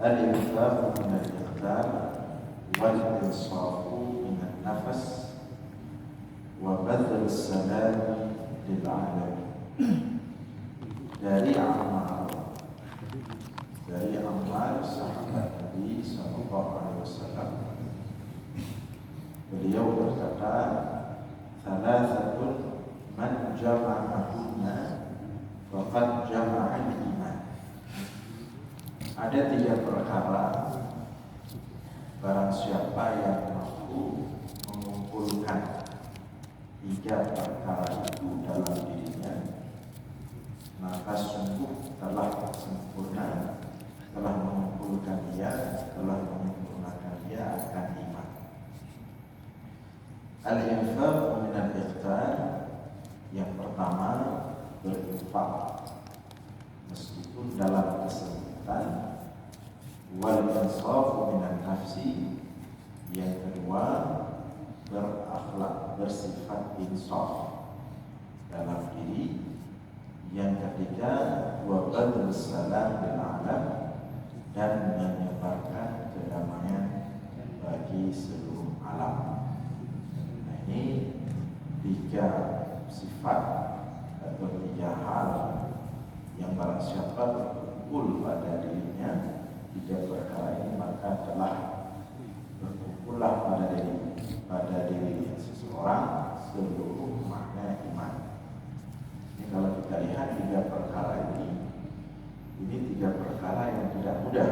Al-infaq min al-iqdar wal insafu min al-nafas wa badl as-salam lil alamin. Dari Ammar sahabat Nabi sallallahu alaihi wasallam, beliau berkata, "Thalathatun man jama'ahunna faqad jama'al iman." Ada 3 perkara, barang siapa yang mampu mengumpulkan 3 perkara itu dalam dirinya, maka sungguh telah sempurna, telah mengumpulkan dia, telah menyempurnakan dia akan iman. Al-infaq min al-iqtar, yang pertama berinfak meskipun dalam kesempitan. Wal insafu min al-nafsi, yang kedua berakhlak, bersifat insaf dalam diri. Yang ketiga wa badl salam bil alam, dan menyebarkan kedamaian bagi seluruh alam. Nah, ini 3 sifat atau 3 hal yang barang siapa berkumpul pada dirinya 3 perkara ini, maka telah berkumpullah pada diri seseorang seluruh makna iman. Ini kalau kita lihat 3 perkara ini 3 perkara yang tidak mudah.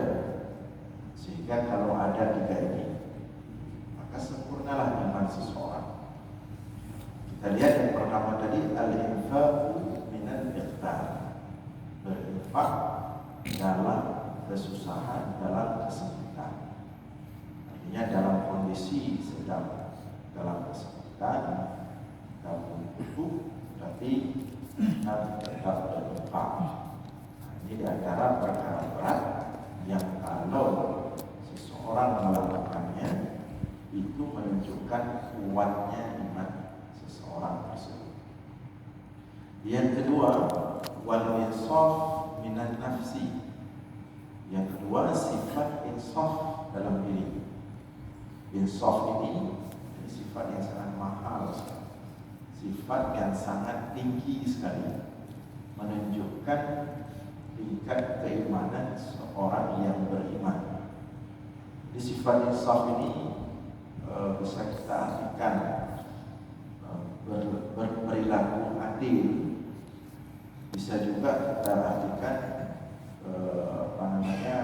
Sehingga kalau ada 3 ini, maka sempurnalah iman seseorang. Kita lihat yang pertama tadi, al-infaqu minal iqtar, berinfak dalam kesusahan, dalam kesempitan. Artinya dalam kondisi sedang dalam kesempitan, dalam butuh, tapi kita tetap berinfak. Ini diantara perkara berat yang kalau seseorang melakukannya itu menunjukkan kuatnya iman seseorang tersebut. Yang kedua, wal insaf minan nafsi. Yang kedua, sifat insaf dalam diri. Insaf ini sifat yang sangat mahal sekali, sifat yang sangat tinggi sekali, menunjukkan tingkat keimanan seorang yang beriman. Di sifat insaf ini bisa kita artikan berperilaku adil, bisa juga kita artikan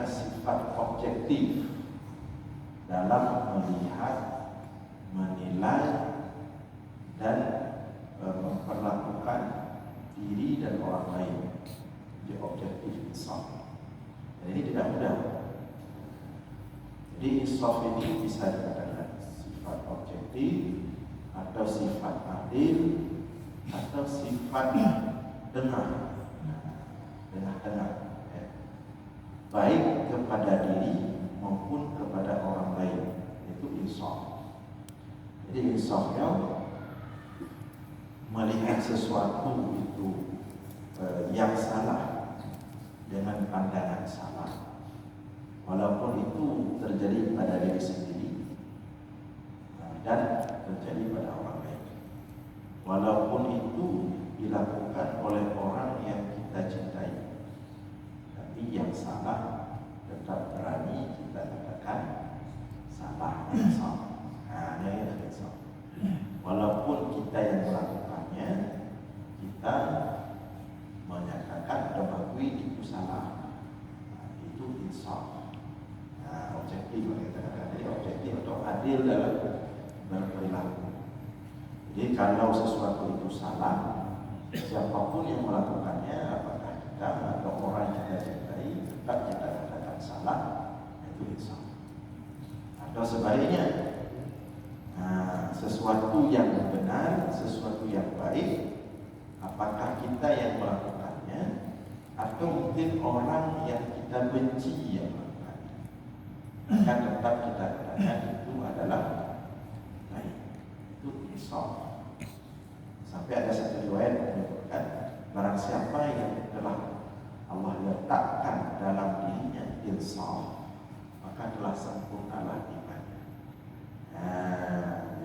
sifat objektif dalam melihat, menilai, dan memperlakukan diri dan orang lain. Jadi objektif insaf. Dan ini tidak mudah. Jadi insaf ini bisa dikatakan sifat objektif, atau sifat adil, atau sifat tengah-tengah, ya. Baik kepada diri maupun kepada orang lain, itu insaf. Jadi insafnya melihat sesuatu itu yang salah dengan pandangan salah, walaupun itu terjadi pada diri sendiri dan terjadi pada orang lain, walaupun itu dilakukan oleh orang yang kita cintai, tapi yang salah tetap berani kita katakan salah, insaf. Nah, ini adalah insaf. Walaupun kita yang melakukannya, kita menyatakan atau mengakui itu salah. Nah, itu insaf. Nah, objektif, kita katakan jadi objektif atau adil dalam berperilaku. Jadi kalau sesuatu itu salah, siapapun yang melakukannya, apakah kita atau orang yang kita cintai, tetap kita katakan salah, itu insaf. Atau sebaliknya, sesuatu yang benar, sesuatu yang baik, apakah kita yang melakukannya atau mungkin orang yang kita benci yang melakukannya, akan tetap kita katakan itu adalah baik, itu insaf. Sampai ada satu riwayat menyebutkan, barang siapa yang telah Allah letakkan dalam dirinya insaf, maka telah sempurnalah imannya.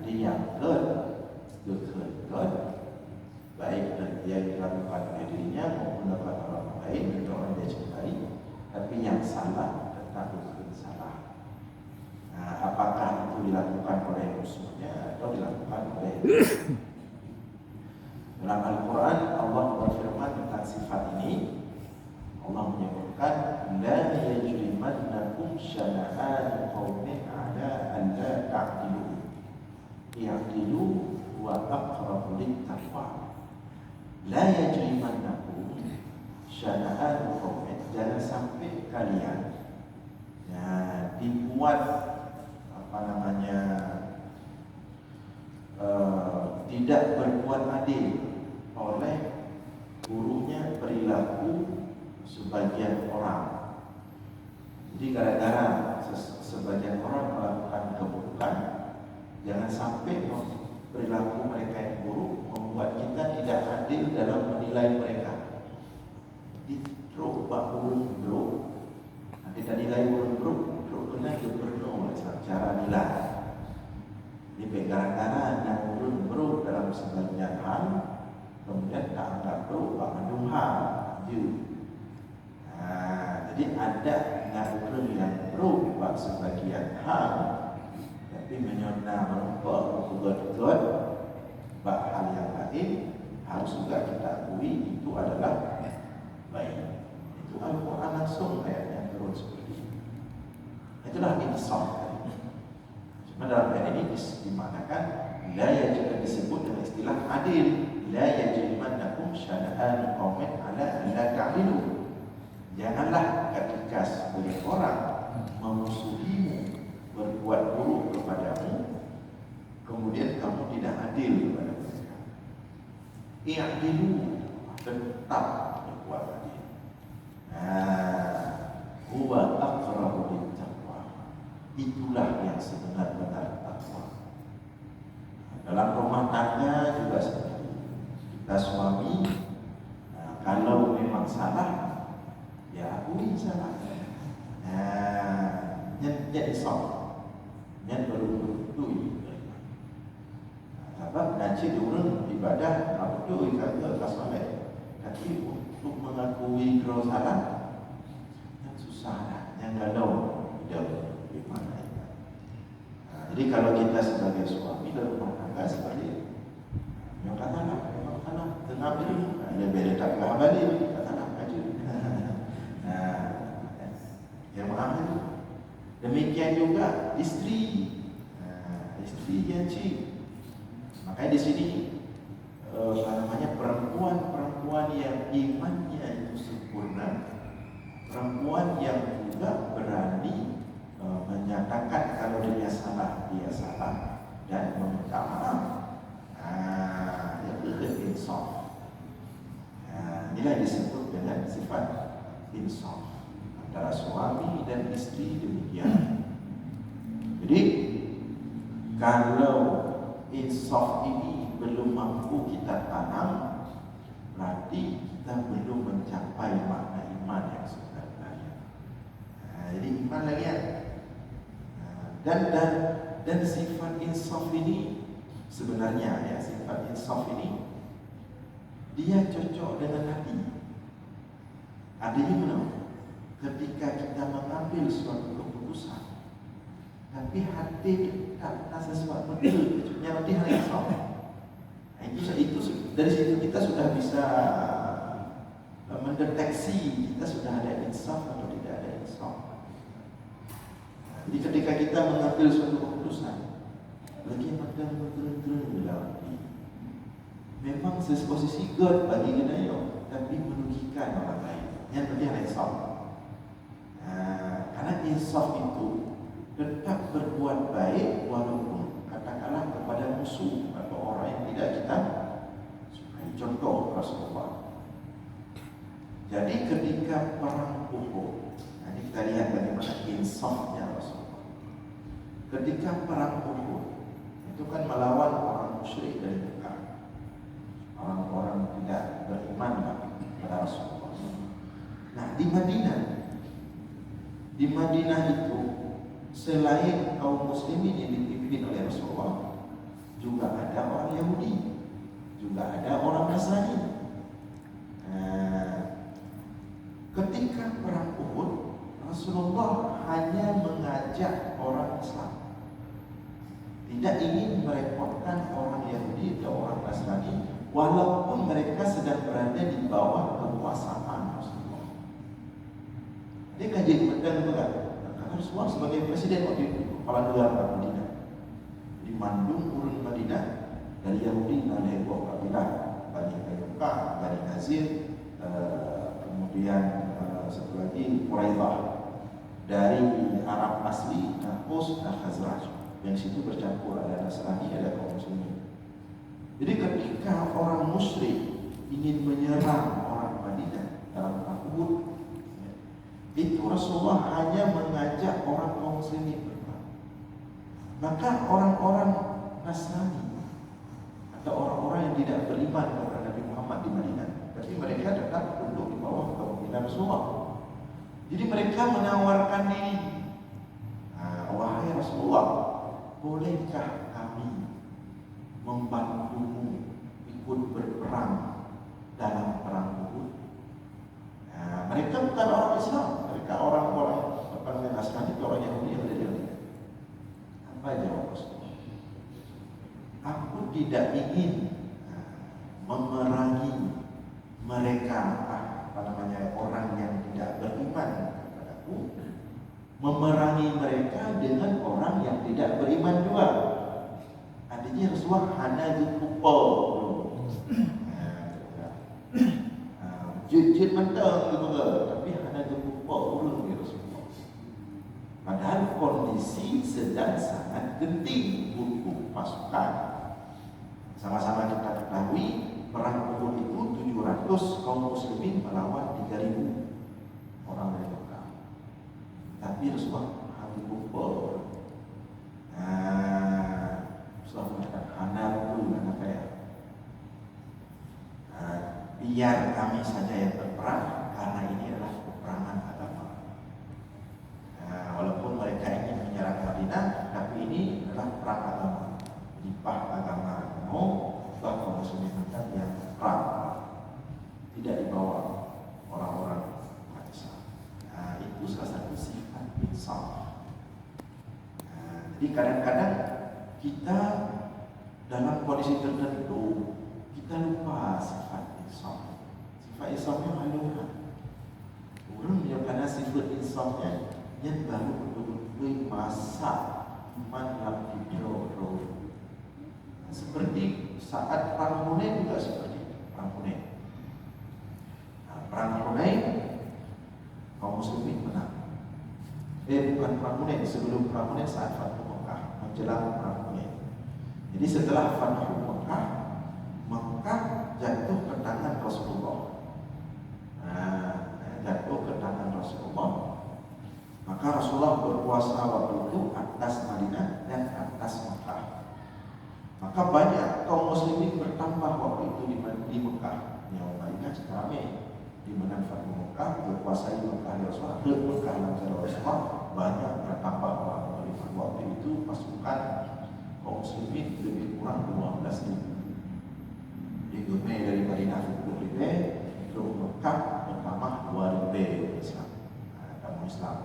Jadi yang baik yang dilakukan oleh dirinya maupun oleh orang lain atau orang dia cintai, tapi yang salah tetap bukan salah. Apakah itu dilakukan oleh musuhnya atau dilakukan oleh dalam Al-Quran Allah berfirman tentang sifat ini. Allah menyebutkan la yajrimannakum syana'an qaumin ala an la ta'dilu i'dilu wa aqrabu lit-taqwa. La yajrimannakum syana'an qaumin, jangan sampai kalian dibuat tidak berbuat adil oleh gurunya perilaku sebagian orang. Jadi gara-gara sebagian orang melakukan keburukan, jangan sampai perilaku mereka yang buruk membuat kita tidak adil dalam menilai mereka. Itu buruk, kita nilai buruk kena diperlukan secara nilai. Jadi gara-gara yang buruk dalam sebagian hal, kemudian tak anggap buruk, mengandung hal. Jadi ada ngaruh yang buruk bagi sebagian hal, tapi menyona merupakan betul-betul bagi hal yang lain harus juga kita akui itu adalah baik. Itu Al-Quran langsung ayatnya turun seperti itu. Itulah insaf. Cuma dalam ayat ini dimanakan la yajib, disebut dengan istilah adil. La yajrimannakum syana'an qaumin ala an la ta'dilu. Janganlah ketika sebagian orang memusuhimu, berbuat buruk kepadamu, kemudian kamu tidak adil kepada mereka. I'dilu, tetap berbuat adil. Huwa aqrabu lit-taqwa. Itulah yang sebenar-benar takwa. Dalam rumah tangga juga seperti itu. Kita suami, kalau memang salah, ya akui salah. Jadi salah. Yang betul-betul. Sebab ngaji diurang ibadah, betul kata kasih. Tapi untuk mengakui kalau salah, yang susah, yang galau hidup di mana. Jadi kalau kita sebagai suami dalam rumah tangga seperti itu, yang katalah, tengah beri, dia beda tak balik, katalah aja. Yang mengambil. Demikian juga istri, istri yang cik. Makanya di sini perempuan yang imannya itu sempurna, perempuan yang juga berani menyatakan kalau dia salah dan meminta maaf. Itu insaf. Inilah disebut dengan sifat insaf antara suami dan istri demikian. Jadi kalau insaf ini belum mampu kita tanam, berarti kita belum mencapai makna iman yang sebenarnya. Jadi iman lagi ya. Dan sifat insaf ini sebenarnya ya, sifat insaf ini dia cocok dengan hati. Artinya mana? Ketika kita mengambil suatu keputusan, tapi hati tak sesuatu betul, yang penting hal insaf. Itu dari situ kita sudah bisa mendeteksi kita sudah ada insaf atau tidak ada insaf. Jadi ketika kita mengambil suatu keputusan, lagi makan betul-betul dalam hati, memang posisi God bagi kita tapi merugikan orang lain. Yang penting ada insaf. Karena insaf itu tetap berbuat baik walaupun katakanlah kepada musuh atau orang yang tidak kita sukai. Contoh Rasulullah. Jadi ketika perang Uhud, ini kita lihat bagaimana insafnya Rasulullah. Ketika perang Uhud itu kan melawan orang musyrik dari Mekah, orang-orang tidak beriman kepada Rasulullah. Nah di Madinah itu selain kaum muslimin yang dipimpin oleh Rasulullah, juga ada orang Yahudi, juga ada orang Nasrani. Ketika perang Uhud, Rasulullah hanya mengajak orang Islam, tidak ingin merepotkan orang Yahudi atau orang Nasrani, walaupun mereka sedang berada di bawah kekuasaan Rasulullah. Dia kajian mental juga. Karena Rasulullah sebagai presiden waktu itu, kepala negara Madinah, di Mandung urun Madinah dari Yahudi dari dua kabilah, Bani Qaynuqa, Bani Nazir, kemudian satu lagi Quraidah, dari Arab asli, Aus dan Khazraj. Yang situ bercampur ada Nasrani, ada kaum muslimin. Jadi ketika orang musyrik ingin menyerang orang Madinah dalam perang Uhud, itu Rasulullah hanya mengajak orang kaum muslimin berperang. Maka orang-orang Nasrani atau orang-orang yang tidak beriman kepada Nabi Muhammad di Madinah, tapi mereka tetap duduk di bawah kepemimpinan Rasulullah. Jadi mereka menawarkan diri, wahai Rasulullah, bolehkah kami membantumu ikut berperang dalam perang Uhud? Mereka bukan orang Islam, mereka orang-orang Nasrani, orang Yahudi yang ada di Madinah. Apa jawab Rasulullah? Aku tidak ingin memerangi mereka, orang yang tidak beriman kepadaku, memerangi mereka dengan orang yang tidak beriman juga. Artinya Rasulullah hanya dipukul. Jujur mentang juga, tapi hanya dipukul urung ya Rasulullah. Padahal kondisi sedang sangat genting, butuh pasukan. Sama-sama kita ketahui perang Uhud itu 700 kaum muslimin melawan 3.000 orang dari Mekah. Tapi Rasulullah hati kumpul. Rasulullah mengatakan hanarku anak saya. Biar kami saja yang berperang, karena ini adalah peperangan agama. Walaupun mereka ingin menyerang Madinah, tapi ini adalah perang agama. Dipah agama kaum muslimin yang perang, tidak dibawa orang-orang Islam. Itu salah satu sifat insaf. Jadi kadang-kadang kita dalam kondisi tertentu kita lupa sifat insaf. Sifat insafnya haluan. Orang yang karena sifat insafnya yang baru betul-betul masak iman yang hidro. Seperti saat perang Hunain juga seperti perang Hunain. Perang Hunain kaum muslimin menang. Bukan perang Hunain, sebelum perang Hunain saat Fathu Mekah, menjelang perang Hunain. Jadi setelah Fathu Mekah, Mekah jatuh ke tangan Rasulullah. Jatuh ke tangan Rasulullah. Maka Rasulullah berkuasa waktu itu atas Madinah dan atas Mekah. Maka banyak kaum muslimin bertambah waktu itu di Mekah. Yang Madinah ramai. Di mana Fathu Mekah berkuasai Mekah Rasulullah, ke Mekah Rasulullah, banyak bertambah orang beriman. Waktu itu pasukan kaum muslimin lebih kurang 12.000. Digumai dari Madinah 10.000, ke Mekah bertambah 2.000 Islam. Kamu Islam.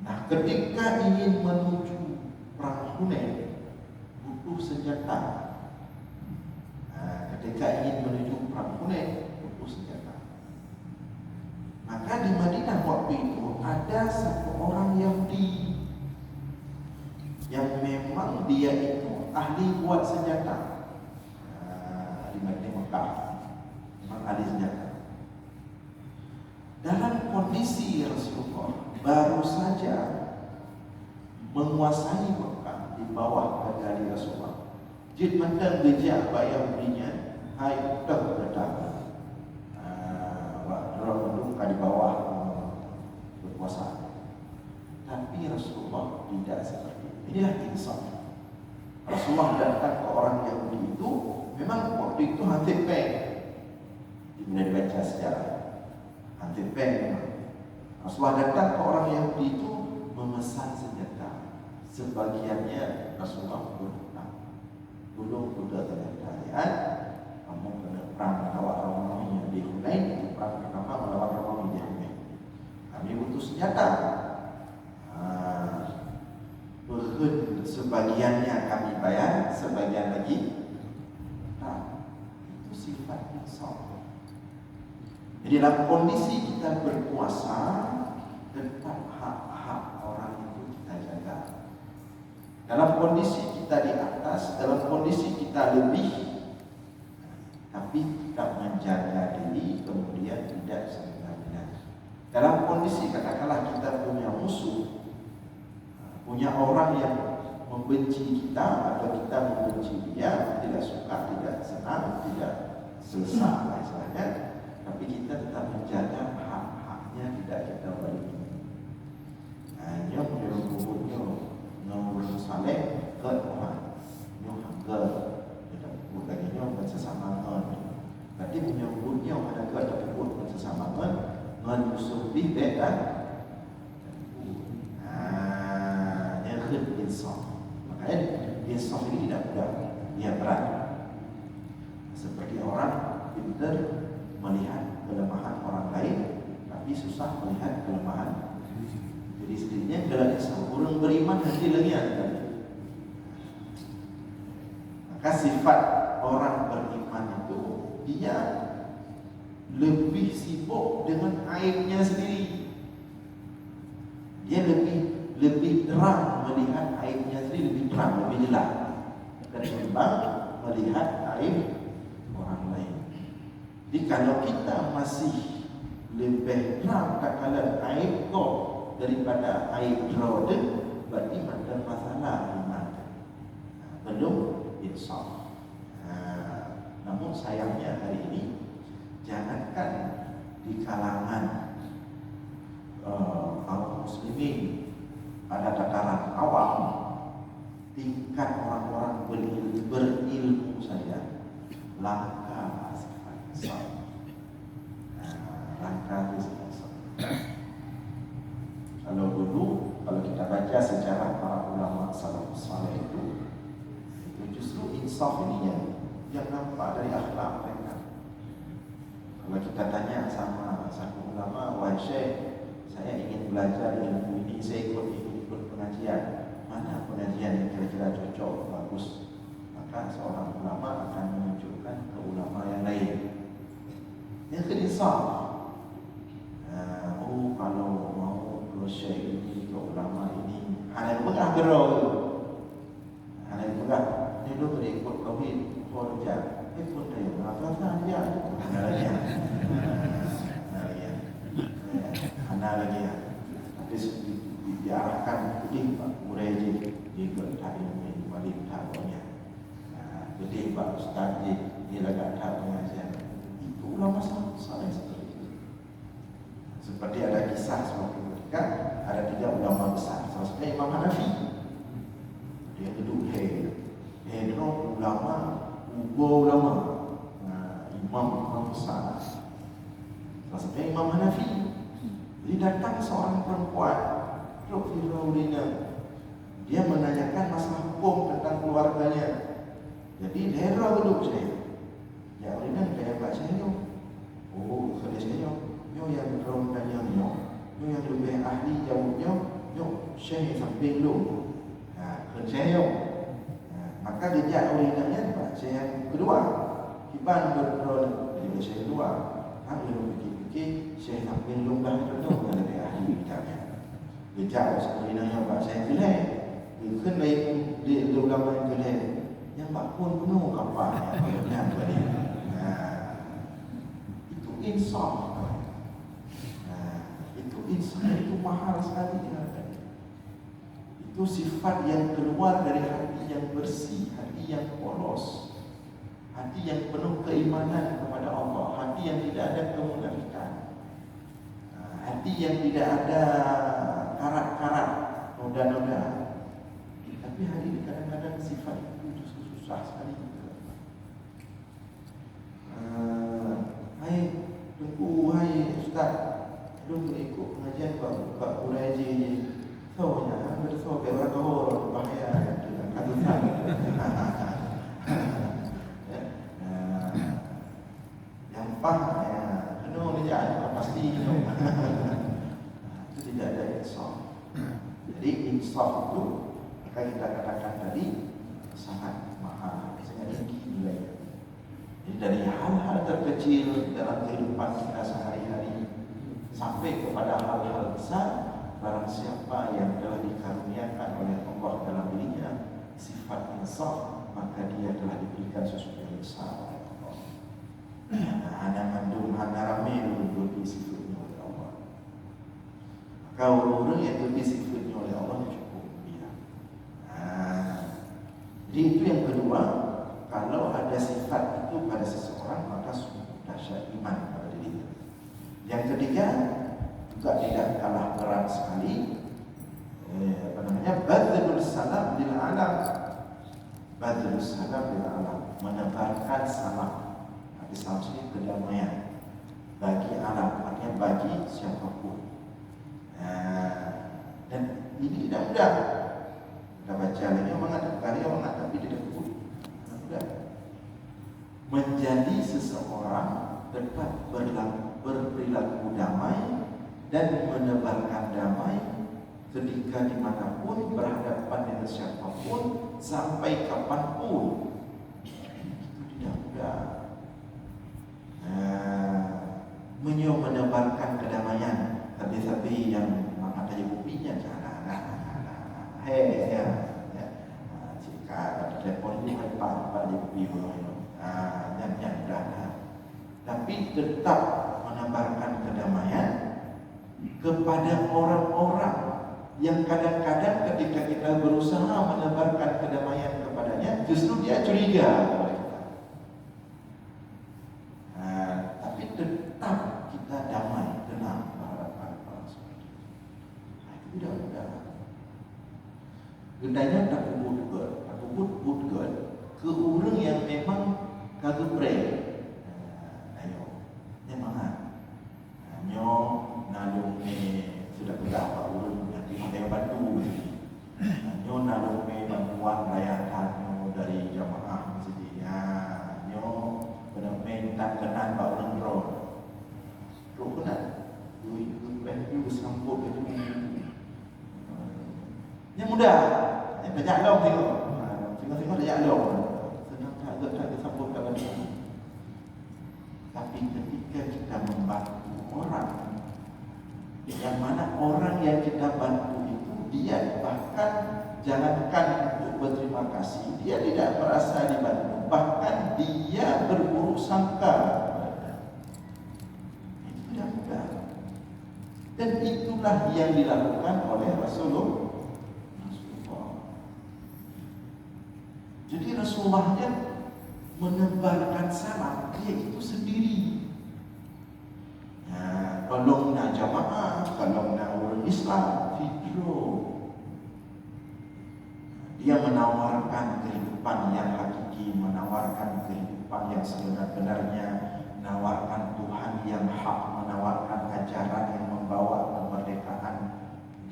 Nah, ketika ingin menuju perang Hunain, butuh senjata. Ketika ingin menuju perang Hunain, butuh senjata. Maka di Madinah waktu itu ada satu orang Yahudi yang memang dia itu ahli buat senjata. Di Madinah Mekah memang ahli senjata. Dalam kondisi Rasulullah baru saja menguasai Mekah di bawah kendali Rasulullah. Jid mentang gejak bayang berinya, hai utang datang. Orang mendungka di bawah berkuasa. Tapi Rasulullah tidak seperti itu. Inilah insaf. Rasulullah datang ke orang Yahudi itu memang waktu itu hantif peng. Bila dibaca sejarah, hantif peng memang. Rasulullah datang ke orang Yahudi itu memesan senjata. Sebagiannya Rasulullah berhutang. Dulu sudah terjadi ayat, kamu kena perang melawan Romawi yang di Hunain, itu perang pertama melawan Romawi di Hunain. Kami butuh senjata. Sebagiannya kami bayar, sebagian lagi itu sifat insaf. Jadi dalam kondisi kita berkuasa, tetap hak-hak orang itu kita jaga. Dalam kondisi kita di atas, dalam kondisi kita lebih, tapi kita menjaga diri, kemudian tidak semena-mena. Dalam kondisi katakanlah kita punya musuh, punya orang yang membenci kita atau kita membenci dia, tidak suka, tidak senang, tidak selesai istilahnya, tapi kita tetap menjaga hak-haknya, tidak kita bagi. Nyo berhubungnya nyo saleh ke Tuhan, nyo hangga, tidak bukan nyo bersama ngon. Berarti punya hubungnya ada ke tersebut bersama ngon, ngon musuh beda. Insaf. Makanya insaf ini tidak mudah, dia berat. Seperti orang pintar melihat kelemahan orang lain, tapi susah melihat kelemahan jadi sendirinya. Kalau insaf, orang beriman nanti lagi ada. Maka sifat orang beriman itu dia lebih sibuk dengan aibnya sendiri. Dia lebih terang melihat aibnya sendiri, lebih terang, lebih jelas ketimbang melihat aib orang lain. Jadi kalau kita masih lebih terang katakan aib kau daripada aib roda, berarti ada masalah iman, belum insaf. Namun sayangnya hari ini jangankan di kalangan kaum muslimin pada tataran awam, tingkat orang-orang berilmu saja langka sifat insaf. Langka sifat insaf. Kalau kita baca sejarah para ulama salafus saleh itu justru insaf ini yang nampak dari akhlak mereka. Kalau kita tanya sama satu ulama, wahai syekh, saya ingin belajar ilmu ini, saya ikut pengajian, mana pengajian yang kira-kira cocok, bagus, maka seorang ulama akan menunjukkan ke ulama yang lain. Yang insaf. Kalau mau ke syekh ini, ke ulama ini, hanya pegah gerau, hanya pegah. Ini lu berikut COVID, kerja, pun dia berapa dia, hanya lagi ya. Tapi diarahkan gede Pak Muraji di berita ini wali tahunya. Gede Pak Ustaz di lega tahunya saya. Itu ulama saleh seperti itu. Seperti ada kisah suatu ketika ada 3 ulama besar. Salah satunya Imam Hanafi. Dia duduk itu ulama, ulama. Imam besar. Salah satunya Imam Hanafi. Jadi datang seorang perempuan dia menanyakan masalah hukum tentang keluarganya. Jadi daerah duduk saya. Ya orang kayak Pak saya. Oh, kalau saya yang orang tanya yang lebih ahli jawabnya, saya samping lu. Kan saya. Maka dia orangnya Pak saya kedua. Hiban berperan jadi saya kedua. Kalau fikir saya samping lu dah tentu ada ahli bicara. Bicara sebenarnya Pak saya jelek. Kan di ulama yang jelek. Yang Pak pun penuh kapal yang beri. Itu insaf. Itu insaf itu mahal sekali. Itu sifat yang keluar dari hati yang bersih, hati yang polos, hati yang penuh keimanan kepada Allah, hati yang tidak ada kemunafikan, hati yang tidak ada karat-karat, noda-noda. Tapi hari ini kadang-kadang sifat itu susah sekali. Hai Tengku, hai Ustaz, lu ikut pengajian Pak Uraji. Tahu kau berkahor bahaya dengan katusan. Yang paham ya, penuh dia pasti itu tidak ada insaf. Jadi insaf itu maka kita katakan tadi sangat mahal, sangat tinggi nilainya. Jadi dari hal-hal terkecil dalam kehidupan kita sehari-hari sampai kepada hal-hal besar, barang siapa yang telah dikaruniakan oleh Allah dalam dirinya sifat insaf, maka dia telah diberikan sesuatu yang besar oleh Allah. Hanya mandum hanya ramai dulu sifatnya oleh Allah. Maka orang-orang yang diberi sifatnya oleh Allah cukup dia. Jadi itu yang kedua, kalau ada sifat itu pada seseorang maka sungguh dahsyat iman pada dirinya. Yang ketiga juga tidak kalah berat sekali, badlul salam bil alam. Badlul salam bil alam, menebarkan salam. Islam ini kedamaian bagi alam, artinya bagi siapapun. Dan ini tidak mudah. Kita baca lagi orang tapi tidak mudah. Menjadi seseorang tetap berperilaku damai dan menebarkan damai ketika dimanapun, berhadapan dengan siapapun, sampai kapanpun. Itu tidak mudah. Menebarkan kedamaian, tapi yang mengatai bupinya jika ada telepon ini apa di bupi yang dah. Tapi tetap menebarkan kedamaian kepada orang-orang yang kadang-kadang ketika kita berusaha menebarkan kedamaian kepadanya, justru dia curiga kepada kita. Tapi tetap kita damai, tenang berhadapan orang seperti itu. Itu tidak mudah. Gendanya tak kubut ke orang yang memang kagak pray. Ayo, memang nyo nalung sudah berapa orang nanti ada bantu nyo nalung bantuan layanan nyo dari jamaah masjidnya nyo benar-benar tak kenal pak orang roh kenal you sambut itu yang mudah yang banyak long tengok ada yang long senang tak sambut kalau dia. Tapi ketika kita membantu orang, yang mana orang yang kita bantu itu dia bahkan jangankan untuk berterima kasih, dia tidak merasa dibantu, bahkan dia berburuk sangka. Itu tidak mudah. Dan itulah yang dilakukan oleh Rasulullah. Jadi Rasulullahnya menebarkan salam, dia itu sendiri. Kalau nak jamaah, kalau nak orang Islam, video. Dia menawarkan kehidupan yang hakiki, menawarkan kehidupan yang sebenar-benarnya, menawarkan Tuhan yang hak, menawarkan ajaran yang membawa kemerdekaan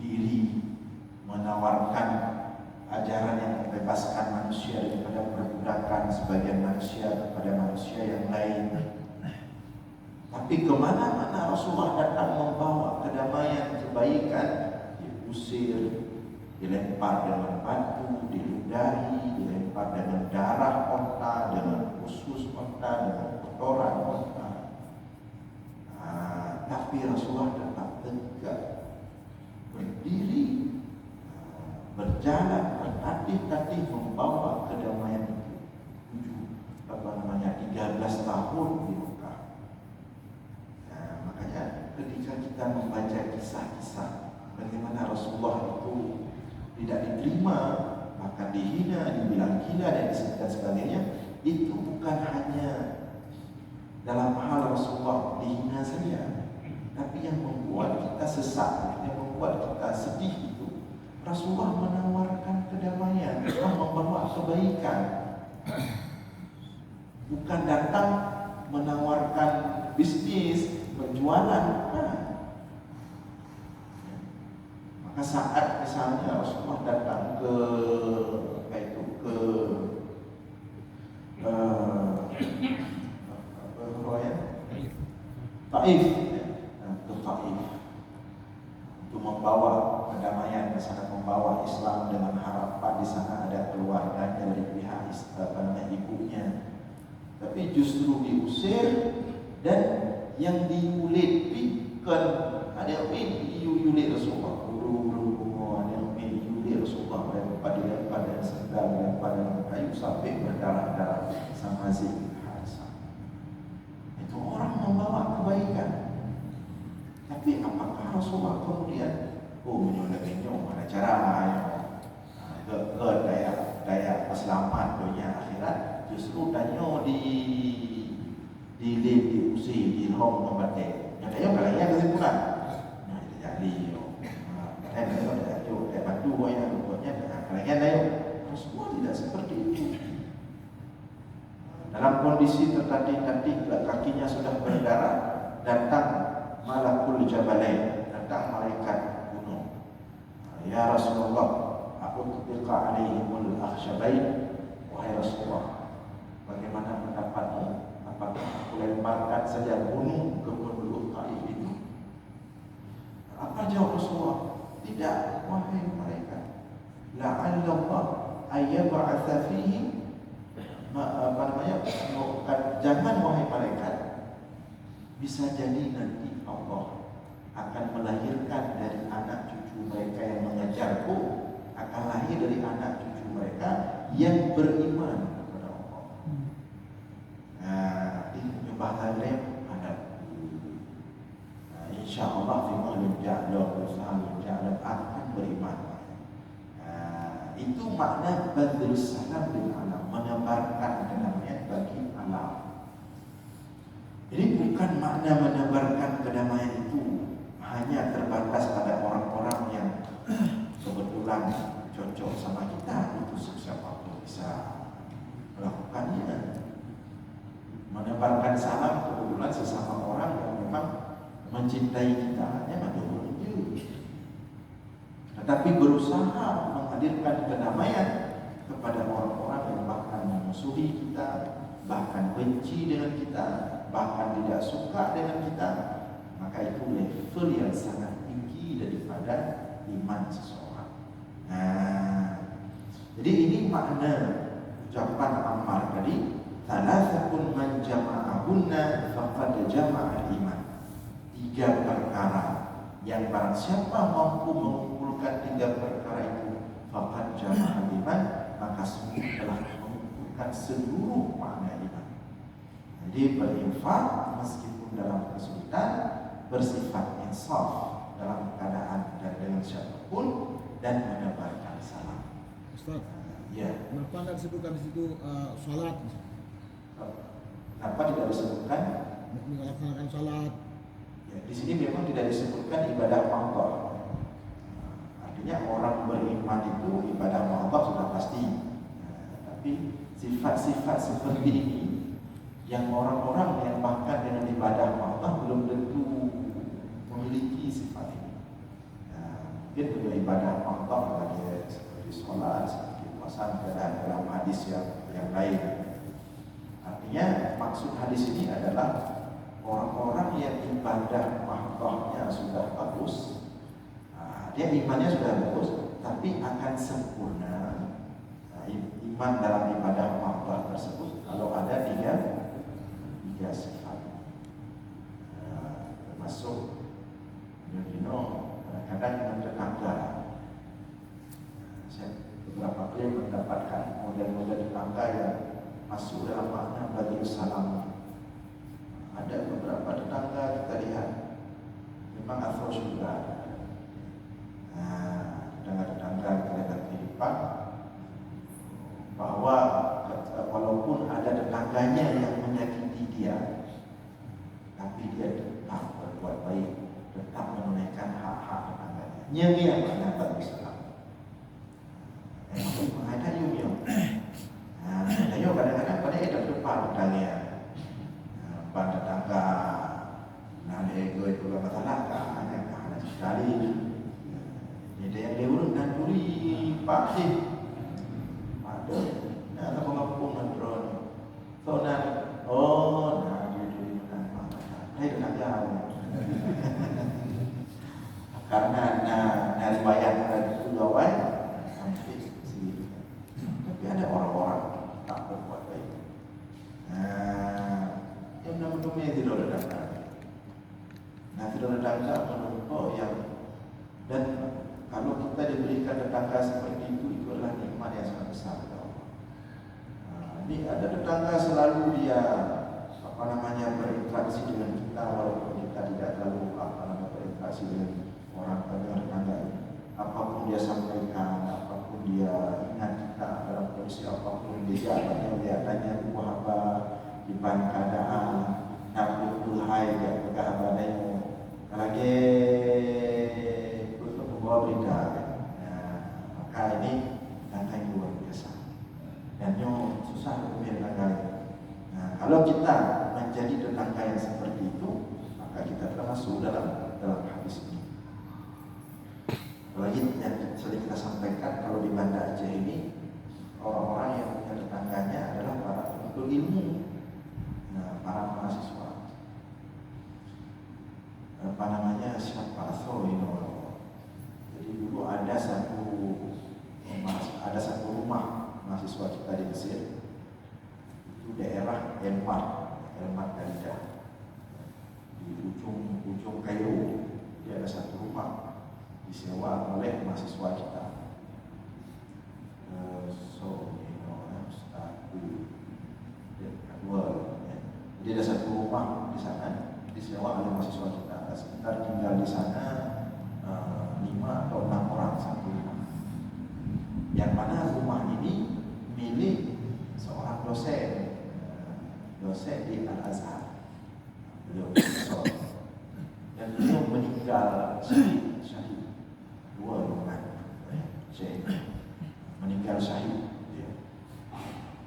diri, menawarkan ajaran yang membebaskan manusia daripada perbudakan sebagian manusia kepada manusia yang lain. Tapi kemana-mana Rasulullah datang membawa kedamaian, kebaikan, diusir, dilempar dengan batu, diludahi, dilempar dengan darah onta, dengan usus onta, dengan kotoran onta. Tapi Rasulullah tetap tegak, berdiri, berjalan, bertatih-tatih membawa kedamaian itu. 13 tahun di Mekah. Makanya ketika kita membaca kisah-kisah bagaimana Rasulullah itu tidak diterima, bahkan dihina, dibilang gila dan sebagainya, itu bukan hanya dalam hal Rasulullah dihina saja, tapi yang membuat kita sesak, yang membuat kita sedih itu Rasulullah menawarkan kedamaian, membawa kebaikan. Bukan datang menawarkan bisnis, penjualan. Maka saat misalnya Rasulullah datang ke apa itu ke Taif, ya, ke Taif untuk membawa kedamaian ke sana, membawa Islam dengan harapan di sana ada keluarganya dari pihak ibunya, tapi justru diusir dan yang diulitkan ada yang diulit Rasulullah, guru-guru ada yang diulit Rasulullah pada sendal dan pada kayu sampai berdarah-darah sama Zaid. Itu orang membawa kebaikan. Tapi apakah Rasulullah kemudian menyolong ada cara ke daya selamat dunia akhirat, justru danyo diusir di home membatik. Yang danyo kalanya kesimpulan. Nah, itu jadi kan danyo ada bantu ya rupanya kalanya danyo. Rasulullah tidak seperti itu. Dalam kondisi tertatih-tatih, kakinya sudah berdarah, datang malakul jabalain, datang malaikat gunung. Ya Rasulullah, aku tubiqa alaihimul akhsyabain. Wahai Rasulullah, bagaimana pendapatmu? Apakah aku lemparkan saja gunung ke penduduk Taif itu? Apa jawab Rasulullah? Tidak, wahai malaikat. La'allallah ayyab'atha fihi jangan wahai malaikat, bisa jadi nanti Allah akan melahirkan dari anak cucu mereka yang mengejarku, akan lahir dari anak cucu mereka yang beriman kepada Allah. Nah, ini menyembah Halem ada. Insya Allah firman ja'ala akan beriman. Itu makna badrus salam bil alam, menebarkan kedamaian bagi alam. Jadi bukan makna menebarkan kedamaian itu hanya terbatas pada orang-orang yang kebetulan cocok sama kita, itu siapapun bisa melakukannya. Menebarkan salam kebetulan sesama orang yang memang mencintai kita, memang boleh. Tetapi berusaha menghadirkan kedamaian kepada orang-orang yang bahkan memusuhi kita, bahkan benci dengan kita, bahkan tidak suka dengan kita, maka itu level yang sangat tinggi daripada iman seseorang. Nah, jadi ini makna ucapan Ammar tadi, thalathun man jama'ahunna faqad jama'al iman. 3 perkara yang barang siapa mampu mengumpulkan 3 perkara itu, faqad jama'al iman, maka sungguh telah mengumpulkan seluruh makna iman. Jadi berinfak meskipun dalam kesulitan, bersifat insaf dalam keadaan dan dengan siapapun, dan menebarkan salam. Ustaz, ya. Kenapa tidak disebutkan di situ salat? Kenapa tidak disebutkan melaksanakan salat? Ya, di sini memang tidak disebutkan ibadah mangkok. Artinya orang beriman itu ibadah mangkok sudah pasti. Tapi sifat-sifat seperti ini yang orang-orang yang bahkan dengan ibadah mangkok belum tentu memiliki sifat ini. Mungkin juga ibadah mangkok seperti sholat, seperti puasa, dalam hadis yang lain. Artinya maksud hadis ini adalah orang-orang yang ibadah mahdohnya sudah bagus, dia imannya sudah bagus, tapi akan sempurna iman dalam ibadah mahdoh tersebut kalau ada tiga sifat. Termasuk kadang-kadang dengan tetangga. Saya beberapa kali mendapatkan model-model tetangga yang masuk dalam makna bagi salam. Ada beberapa tetangga kita lihat memang afro juga. Tetangga kita lihat kehidupan bahwa walaupun ada tetangganya yang menyakiti dia, tapi dia tetap berbuat baik, tetap menunaikan hak-hak tetangganya. Nyemi yang mana bagi salam. Menghadap yuk. Ayo kadang-kadang pada kita depan tetangga. Pada tetangga nah ego itu masalah kan sekali. Jadi Pak Di ada ada pengepung dan drone so di hai tenaga karena dari bayar dari pegawai sampai sini tapi ada orang-orang tak berbuat baik yang namanya tidak ada data tidak ada data menumpuk yang dan kalau kita diberikan tetangga seperti itu adalah nikmat yang sangat besar. Ini ada tetangga selalu dia berinteraksi dengan kita walaupun kita tidak terlalu berinteraksi dengan orang tetangga. Apapun dia sampaikan, apapun dia ingat kita dalam kondisi apapun dia tanya buah apa di depan keadaan, nak berduhai dia berkahabannya lagi membawa berita maka ini langkah yang luar biasa dan yang susah untuk tetangga. Kalau kita menjadi tetangga yang seperti itu maka kita termasuk dalam hadis ini. Apalagi yang sering kita sampaikan kalau di Banda Aceh ini orang-orang yang punya tetangganya adalah para penuntut ilmu, para mahasiswa. Siapa jadi dulu ada satu rumah mahasiswa kita di Mesir itu daerah Elmar Kalidah di ujung Kairo. Dia ada satu rumah disewa oleh mahasiswa kita jadi ada satu rumah di sana disewa oleh mahasiswa kita. Sekitar tinggal di sana 5 atau 6 orang satu rumah. Yang mana rumah ini milik seorang dosen di Al-Azhar. Beliau profesor dan beliau meninggal syahid. 2 orang meninggal syahid. Dia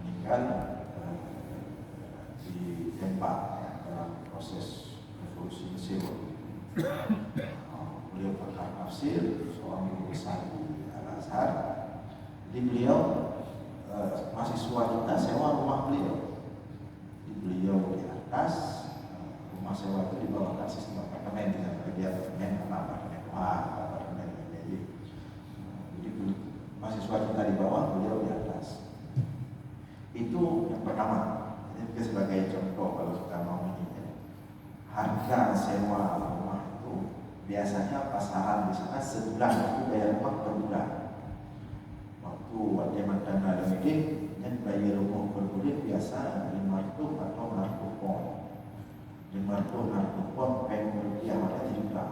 meninggal ditembak dalam proses revolusi Mesir. Beliau pakar tafsir, seorang guru besar di Al-Azhar. Jadi beliau mahasiswa kita sewa rumah beliau. Jadi beliau di atas rumah sewa itu dibawakan sistem apartemen, dia apartemen jadi mahasiswa kita di bawah, beliau di atas. Itu yang pertama. Ini sebagai contoh kalau kita mau ini. Harga sewa rumah itu biasanya pasaran di sana sebulan itu bayar rumah per bulan. Waktu zaman dana meeting yang bayar rumah per bulan biasa 500 atau 600 pon. 500 pon pen rupiah ada 3 juta.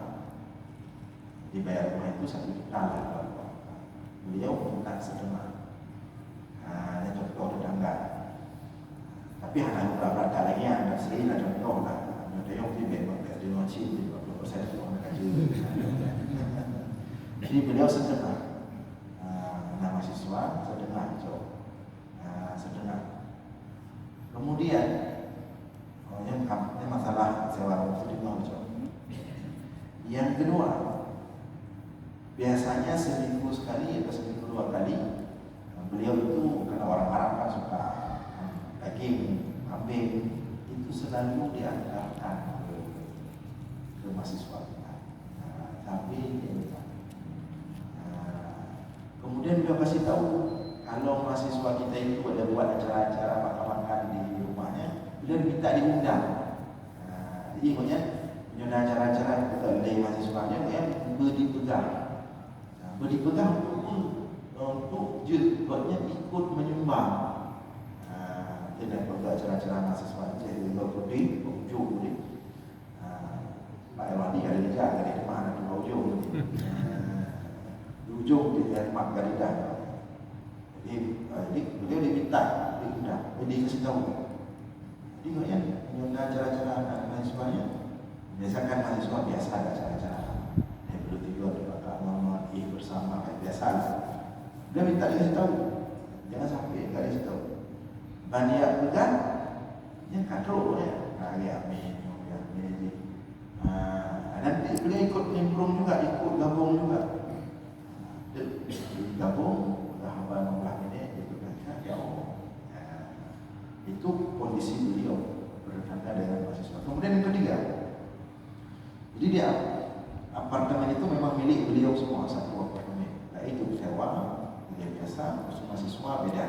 Dibayar rumah itu 1 juta lah. Beliau minta setengah. Ini contoh tetangga. Tapi ada beberapa lagi yang sering ada contoh lah. Ada yang pribadi di Noci 50% itu orang kecil. Jadi beliau setengah. Mahasiswa setengah. Kemudian ini masalah sewa rumah itu di Noci. Yang kedua, biasanya seminggu sekali atau seminggu 2 kali beliau itu karena orang Arab kan suka daging, kambing itu selalu diantarkan ke mahasiswa kita. Tapi kemudian beliau kasih tahu kalau mahasiswa kita itu ada buat acara-acara makan-makan di rumahnya, beliau minta diundang. Jadi punya acara-acara dari mahasiswanya yang berdipegang untuk buatnya ikut menyumbang. Tidak perlu acara-acara mahasiswa jadi berputih ujung ni. Pak Erwani ada di jalan di mana di ujung. Di ujung di tempat garidan. Jadi beliau diminta diundang, dikasih tahu. Jadi kan menyumbang acara-acara anak mahasiswanya. Biasakan mahasiswa biasa ada acara-acara. Belum tidur di bakal bersama biasa. Dia minta dikasih tahu, jangan sampai nggak dikasih tahu. Banyak pegang, yang kadro ya, ini. Nanti beliau ikut nimbrung juga, ikut gabung juga. Gabung kondisi beliau berdekatan dengan mahasiswa. Kemudian yang ketiga, jadi dia apartemen itu memang milik beliau semua, satu apartemen. Nah itu sewa, dia biasa, terus mahasiswa beda.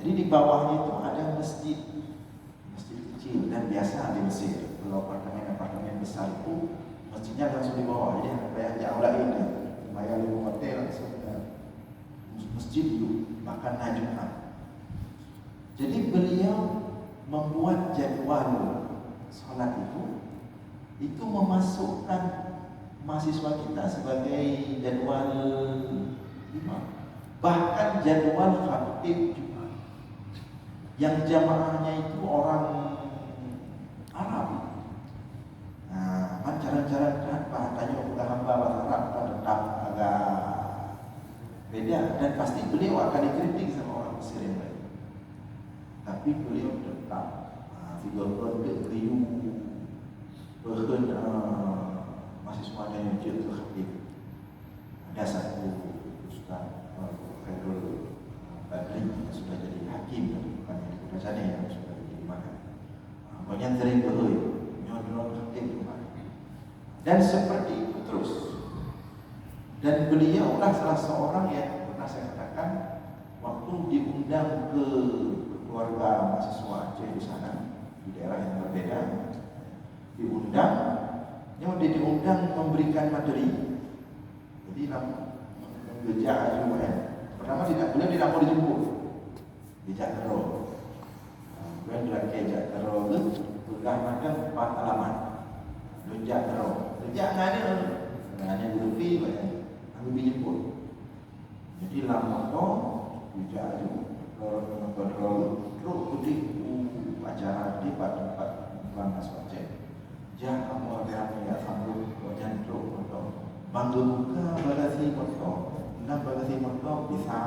Jadi di bawahnya itu ada masjid kecil dan biasa di Mesir. Kalau apartemen besar itu masjidnya langsung di bawah, jadi bayar jauh lagi nih, bayar di hotel langsung masjid itu, bahkan Jumat. Jadi beliau membuat jadwal sholat itu memasukkan mahasiswa kita sebagai jadwal imam, bahkan jadwal khatib juga, yang jamaahnya itu orang Arab. Nah, cara-cara bahasanya bukan hamba bahasa Arab tetap agak beda dan pasti beliau akan dikritik sama orang Mesir yang lain. Tapi beliau tetap figur beliau mahasiswanya yang jadi khatib. Ada satu ustaz Khairul Badri yang sudah jadi hakim, bukan yang dikudasanya yang sudah jadi mana. Banyak sering nyodron khatib kemarin. Dan seperti itu terus. Dan beliau adalah salah seorang yang pernah saya katakan waktu diundang ke keluarga mahasiswa Aceh di sana, di daerah yang berbeda, diundang memberikan materi. Jadi bejak UM. Pertama beliau tidak mau dijemput, bejak terus. Kemudian lagi bejak terus sudah macam 4 halaman. Bejak terus, bejak hanya lebih banyak. Lalu dijemput. Jadi lama bejak terus putih acara di tempat Bangsa Aceh. Jangan kamu ramai ya sambung wajan terus atau bangga buka bagasi motor, nak bagasi motor bisa,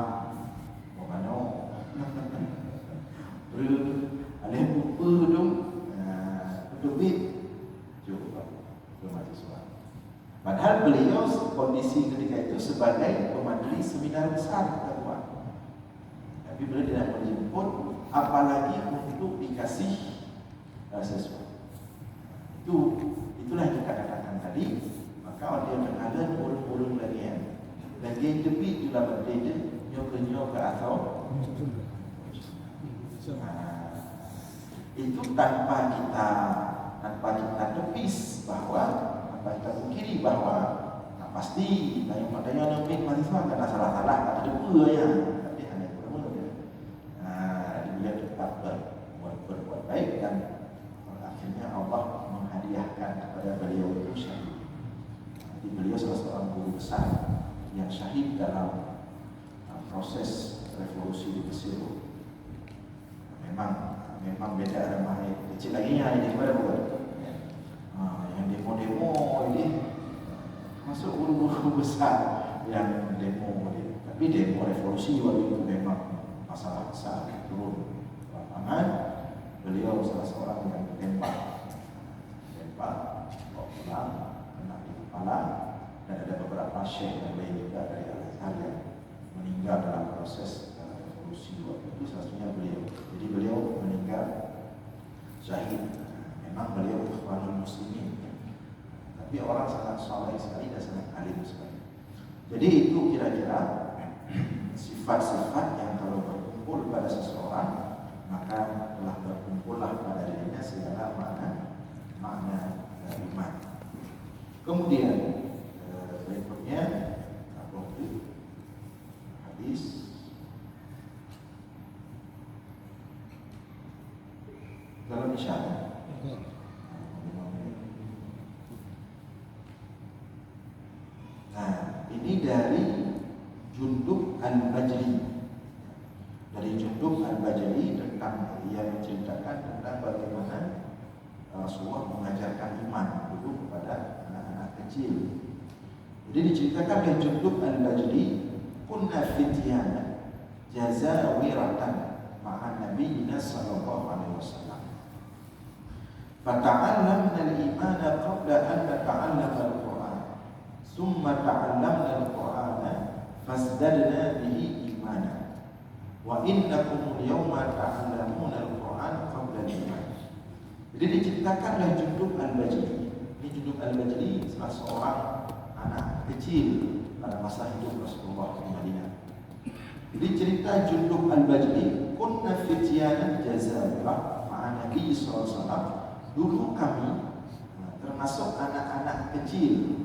makanya ada buku dong, duit cukup ke mahasiswa. Padahal beliau kondisi ketika itu sebagai pemateri seminar besar keluar. Tapi beliau tidak mau dijemput, apalagi untuk dikasih sesuatu. Itulah yang kita katakan tadi. Maka dia terkadang urung-urung lagi ya. Lagi tepi juga berbeda, nyoke atau itu tanpa kita tepis bahwa kita pungkiri bahwa pasti tanya lebih mahasiswa karena salah-salah atau debu ya, tapi hanya kurang ya. Dia tetap berbuat baik dan akhirnya Allah menghadiahkan kepada beliau itu syahid. Jadi beliau salah seorang guru besar yang syahid dalam proses revolusi di Mesir. Memang beda sama kecil lagi ya ini kepada buat. Yang demo ini masuk guru-guru besar yang demo ini. Tapi demo revolusi waktu itu memang masalah besar turun lapangan. Beliau salah seorang yang ditembak, pulang, kena di kepala, dan ada beberapa syekh yang lain juga dari Al-Azhar yang meninggal dalam proses revolusi waktu itu, salah satunya beliau. Jadi beliau meninggal syahid. Memang beliau ikhwanul muslimin, tapi orang sangat saleh sekali dan sangat alim sekali. Jadi itu kira-kira sifat-sifat yang kalau berkumpul pada seseorang maka telah berkumpullah pada dirinya segala makna iman. Kemudian berikutnya hadis dalam isyarat. Nah, ini dari Jundub Al-Bajali. Dari Jundub Al-Bajali tentang ia menceritakan tentang bagaimana Rasulullah mengajarkan iman dulu kepada anak-anak kecil. Jadi diceritakan oleh Jundub Al-Bajali, kunna fityana jazawiratan ma'a nabiyina sallallahu alaihi wasallam. Fata'allamna al-imana qabla an nata'allama al-Qur'an. Thumma ta'allamna al-Qur'ana fasdadna bihi imana. Wa innakum al-yawma ta'allamuna al-Qur'an qabla al-iman. Jadi diciptakanlah Jundub al-Bajali. Ini Jundub al-Bajali salah seorang anak kecil pada masa hidup Rasulullah di Madinah. Jadi cerita Jundub al-Bajali, kunna fityanan jazawira ma'a Nabi sallallahu alaihi wasallam. Dulu kami termasuk anak-anak kecil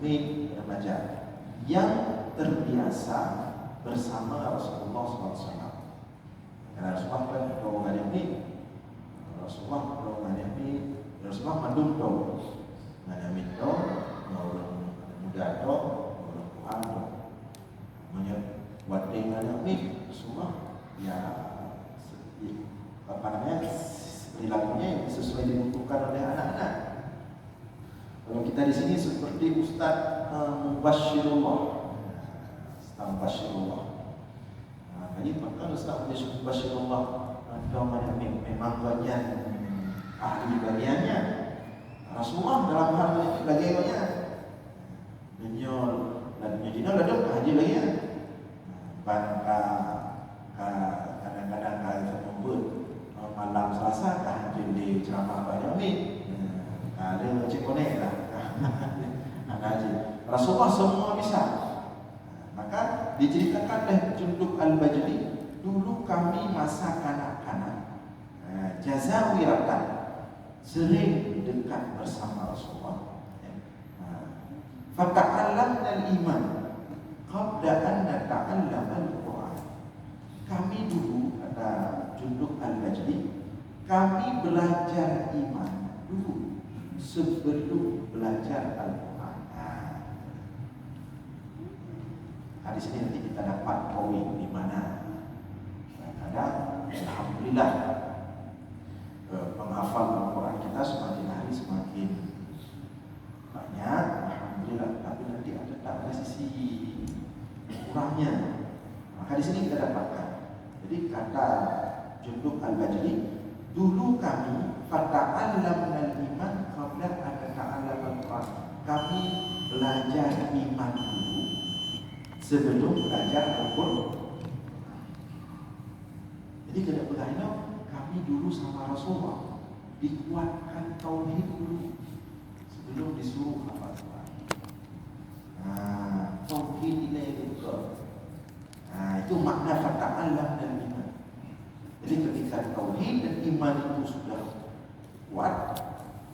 remaja yang terbiasa bersama Rasulullah SAW. Karena Rasulullah kan doangan ini, Rasulullah mandum do, nggak minta, orang muda do, orang Tuhan do, buat dengan ini Rasulullah ya apa namanya perilakunya sesuai dibutuhkan oleh anak-anak. Kalau kita di sini seperti Ustaz Mubashirullah, jadi maka Ustaz Mubashirullah memang bagian ahli bagiannya. Rasulullah dalam hal ini bagaimana? Beliau dan Medina ada haji lagi ya. Kadang-kadang kita membut malam Selasa haji di ceramah banyak ni. Ada cikonek lah. Haji. Rasulullah semua bisa. Maka diceritakan oleh Jundub al-Bajali, dulu kami masa kanak-kanak jazawiratan, sering dekat bersama Rasulullah. Fata'allamna al-iman qabla an nata'allam al-Quran. Kami dulu, kata Jundub al-Bajali, kami belajar iman dulu sebelum belajar Al-Quran. Di sini nanti kita dapat poin di mana ada alhamdulillah penghafal Al-Quran kita semakin hari semakin banyak, alhamdulillah. Tapi nanti ada sisi kurangnya. Maka di sini kita dapatkan. Jadi kata Jundub al-Bajali, dulu kami fata'allamna al-iman qabla an nata'allam al-Quran. Kami belajar iman dulu sebelum belajar Al-Quran. Jadi tidak bergaya, kami dulu sama Rasulullah dikuatkan tauhid dulu sebelum disuruh hafal Quran. Tauhid ini juga. Itu makna fata'allam dan iman. Jadi ketika tauhid dan iman itu sudah kuat,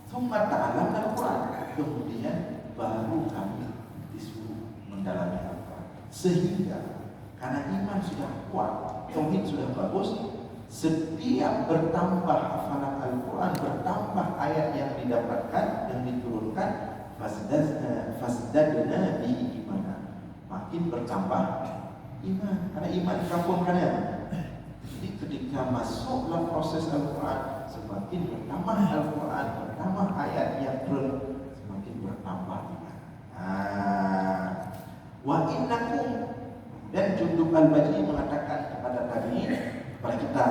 summa ta'allam Al-Quran, kemudian baru kami disuruh mendalami Al-Quran. Sehingga karena iman sudah kuat, tauhid sudah bagus, setiap bertambah hafalan Al-Quran, bertambah ayat yang didapatkan, yang diturunkan, fasdadna bi iman, makin bertambah iman. Karena iman dikampungkannya. Jadi ketika masuk dalam proses Al-Quran, semakin bertambah Al-Quran, bertambah ayat yang semakin bertambah iman. Wa innakum, dan Jundub al-Bajali mengatakan kepada tabi'in, kepada kita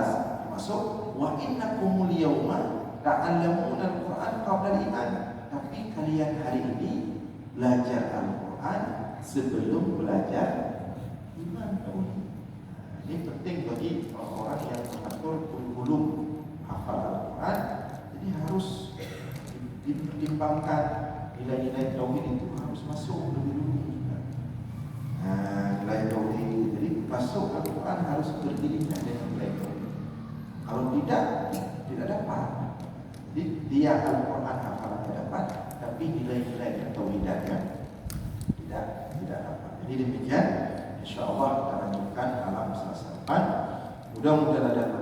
termasuk, wa innakumul yawma ta'allamuna al-Quran qabla al-iman. Tapi kalian hari ini belajar Al-Quran sebelum belajar iman. Ini penting bagi orang yang mengatur kurikulum hafal Al-Quran. Jadi harus dipertimbangkan nilai-nilai tauhid itu harus masuk lebih dulu. Nilai tauhid, jadi masuk Al-Quran harus beriringan dengan nilai tauhid. Kalau tidak dapat. Jadi dia Al-Quran hafalannya dapat, tapi nilai-nilai tauhidnya tidak dapat. Jadi demikian, insya Allah kita lanjutkan alam Selasa depan. Mudah-mudahan ada